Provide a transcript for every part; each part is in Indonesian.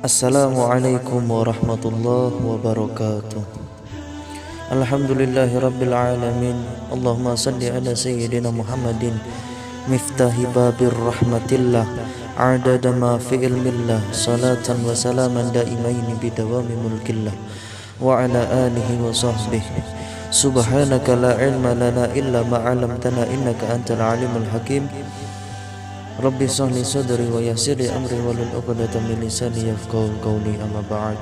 Assalamualaikum warahmatullahi wabarakatuh. Alhamdulillahi rabbil alamin. Allahumma salli ala sayyidina Muhammadin miftahi babir rahmatillah adada ma fi ilmillah salatan wa salaman daimaini bidawami mulkillah wa ala alihi wa sahbihi. Subhanaka la ilma lana illa ma 'allamtana innaka antal alimul hakim. Rabbi sahli sadri wa yassirli amri wahlul 'uqdatam min lisani yafqahu qawli, amma ba'd.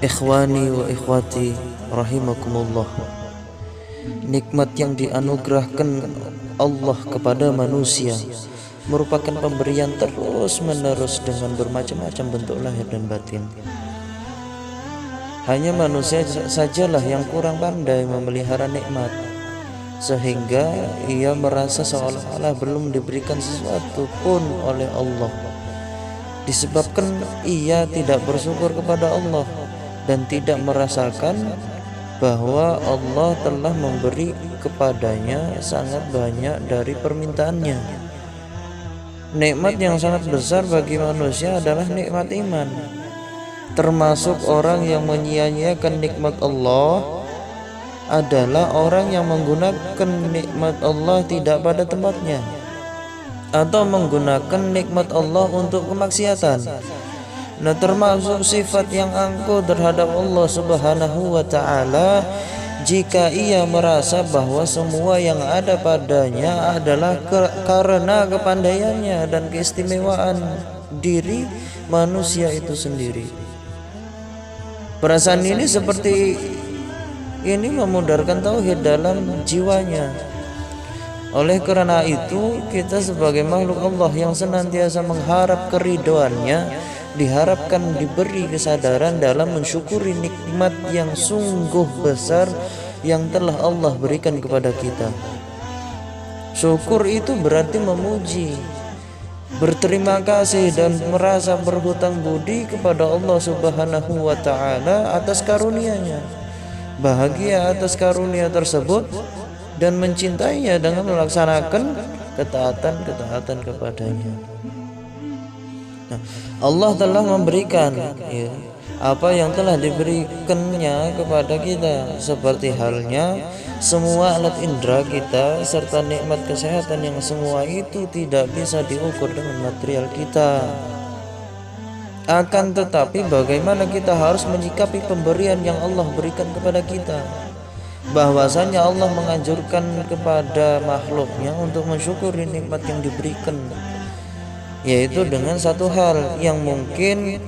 Ikhwani wa ikhwati rahimakumullah. Nikmat yang dianugerahkan Allah kepada manusia merupakan pemberian terus-menerus dengan bermacam-macam bentuk lahir dan batin. Hanya manusia sajalah yang kurang pandai memelihara nikmat, sehingga ia merasa seolah-olah belum diberikan sesuatu pun oleh Allah, disebabkan ia tidak bersyukur kepada Allah dan tidak merasakan bahwa Allah telah memberi kepadanya sangat banyak dari permintaannya. Nikmat yang sangat besar bagi manusia adalah nikmat iman. Termasuk orang yang menyia-nyiakan nikmat Allah adalah orang yang menggunakan nikmat Allah tidak pada tempatnya, atau menggunakan nikmat Allah untuk kemaksiatan. Nah, termasuk sifat yang angkuh terhadap Allah Subhanahu wa ta'ala jika ia merasa bahwa semua yang ada padanya adalah karena kepandaiannya dan keistimewaan diri manusia itu sendiri. Perasaan ini seperti ini memudarkan tauhid dalam jiwanya. Oleh karena itu, kita sebagai makhluk Allah yang senantiasa mengharap keridhoannya, diharapkan diberi kesadaran dalam mensyukuri nikmat yang sungguh besar yang telah Allah berikan kepada kita. Syukur itu berarti memuji, berterima kasih dan merasa berhutang budi kepada Allah Subhanahu wa ta'ala atas karunia-Nya, bahagia atas karunia tersebut dan mencintainya dengan melaksanakan ketaatan kepadanya. Nah, Allah telah memberikan apa yang telah diberikannya kepada kita, seperti halnya semua alat indera kita serta nikmat kesehatan yang semua itu tidak bisa diukur dengan material kita. Akan tetapi bagaimana kita harus menyikapi pemberian yang Allah berikan kepada kita? Bahwasanya Allah menganjurkan kepada makhluknya untuk mensyukuri nikmat yang diberikan, yaitu dengan satu hal yang mungkin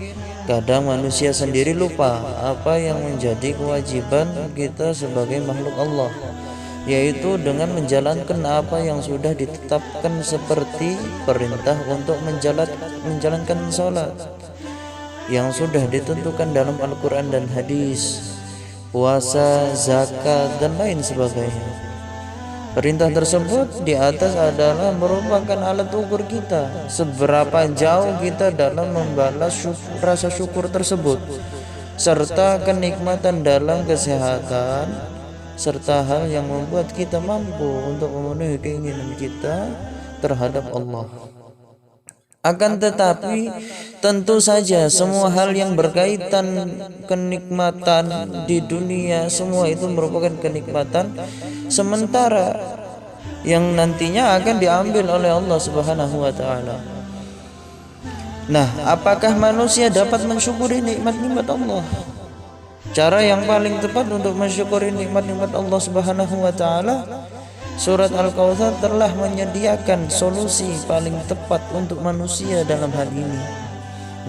kadang manusia sendiri lupa, apa yang menjadi kewajiban kita sebagai makhluk Allah, yaitu dengan menjalankan apa yang sudah ditetapkan seperti perintah untuk menjalankan sholat yang sudah ditentukan dalam Al-Quran dan hadis, puasa, zakat, dan lain sebagainya. Perintah tersebut di atas adalah merupakan alat ukur kita seberapa jauh kita dalam membalas rasa syukur tersebut, serta kenikmatan dalam kesehatan, serta hal yang membuat kita mampu untuk memenuhi keinginan kita terhadap Allah. Akan tetapi tentu saja semua hal yang berkaitan kenikmatan di dunia, semua itu merupakan kenikmatan sementara yang nantinya akan diambil oleh Allah Subhanahu wa ta'ala. Nah, apakah manusia dapat mensyukuri nikmat-nikmat Allah? Cara yang paling tepat untuk mensyukuri nikmat-nikmat Allah Subhanahu wa ta'ala, Surat Al-Kautsar telah menyediakan solusi paling tepat untuk manusia dalam hal ini.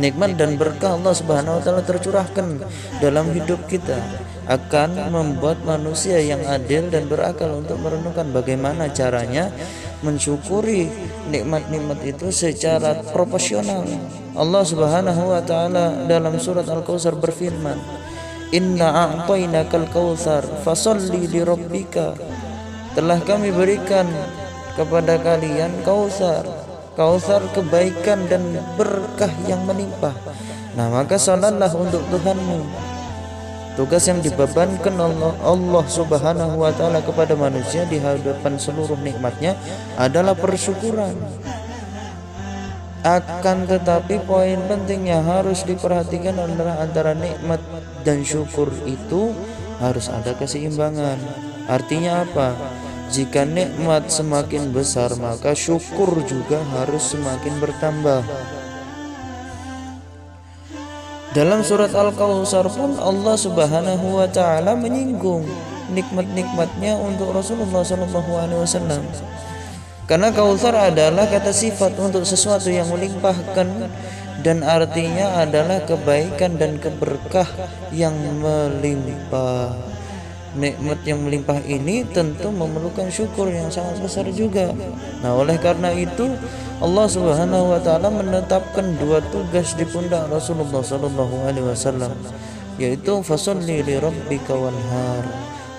Nikmat dan berkah Allah Subhanahu wa ta'ala tercurahkan dalam hidup kita akan membuat manusia yang adil dan berakal untuk merenungkan bagaimana caranya mensyukuri nikmat-nikmat itu secara proporsional. Allah Subhanahu wa ta'ala dalam surat Al-Kautsar berfirman, "Inna a'tainakal kautsar fasholli li rabbika." Telah kami berikan kepada kalian Kautsar kebaikan dan berkah yang melimpah. Nah, maka salatlah untuk Tuhanmu. Tugas yang dibebankan Allah Subhanahu wa ta'ala kepada manusia di hadapan seluruh nikmatnya adalah persyukuran. Akan tetapi poin penting yang harus diperhatikan adalah antara nikmat dan syukur itu harus ada keseimbangan. Artinya apa? Jika nikmat semakin besar, maka syukur juga harus semakin bertambah. Dalam surat Al-Kautsar pun Allah Subhanahu wa taala menyinggung nikmat-nikmatnya untuk Rasulullah SAW. Karena Kautsar adalah kata sifat untuk sesuatu yang melimpahkan, dan artinya adalah kebaikan dan keberkah yang melimpah. Nikmat yang melimpah ini tentu memerlukan syukur yang sangat besar juga. Nah, oleh karena itu Allah Subhanahu wa taala menetapkan dua tugas di pundak Rasulullah SAW, yaitu fasholli li rabbika wanhar,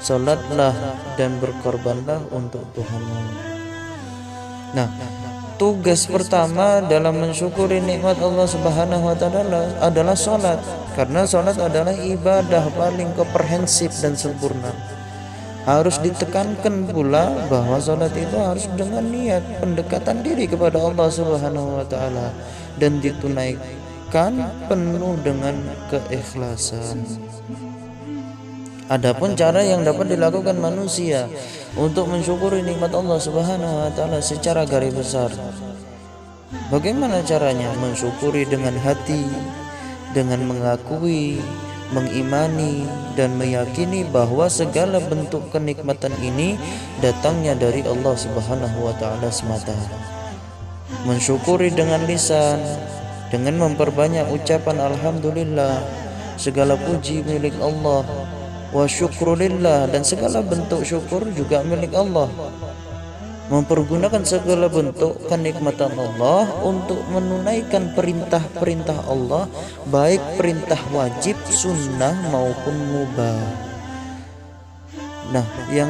salatlah dan berkorbanlah untuk Tuhanmu. Nah, tugas pertama dalam mensyukuri nikmat Allah Subhanahu wa taala adalah salat, karena salat adalah ibadah paling komprehensif dan sempurna. Harus ditekankan pula bahwa salat itu harus dengan niat pendekatan diri kepada Allah Subhanahu wa taala dan ditunaikan penuh dengan keikhlasan. Adapun cara yang dapat dilakukan manusia untuk mensyukuri nikmat Allah Subhanahu wa taala secara garis besar. Bagaimana caranya? Mensyukuri dengan hati, dengan mengakui, mengimani dan meyakini bahwa segala bentuk kenikmatan ini datangnya dari Allah Subhanahu wa taala semata. Mensyukuri dengan lisan, dengan memperbanyak ucapan alhamdulillah, segala puji milik Allah, wa syukrulillah, dan segala bentuk syukur juga milik Allah. Mempergunakan segala bentuk kenikmatan Allah untuk menunaikan perintah-perintah Allah, baik perintah wajib, sunnah maupun mubah. Nah, yang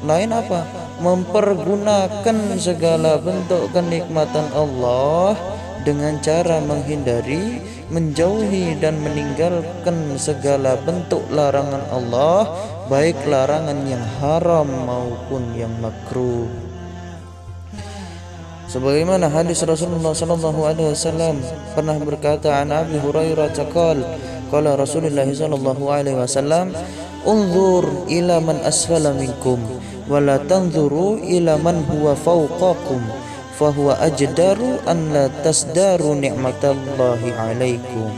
lain apa? Mempergunakan segala bentuk kenikmatan Allah dengan cara menghindari, menjauhi dan meninggalkan segala bentuk larangan Allah, baik larangan yang haram maupun yang makruh. Sebagaimana hadis Rasulullah SAW pernah berkata, an Abi Hurairah qala Rasulullah SAW, unzur ila man asfala minkum wa la tanzuru ila man huwa fawqakum fahuwa ajdaru an la tasdaru ni'matallahi alaikum.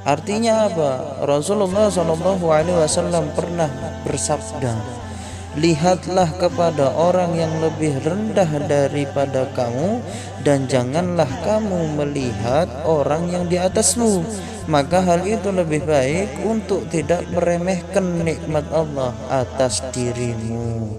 Artinya apa? Rasulullah SAW pernah bersabda, lihatlah kepada orang yang lebih rendah daripada kamu, dan janganlah kamu melihat orang yang di atasmu, maka hal itu lebih baik untuk tidak meremehkan nikmat Allah atas dirimu.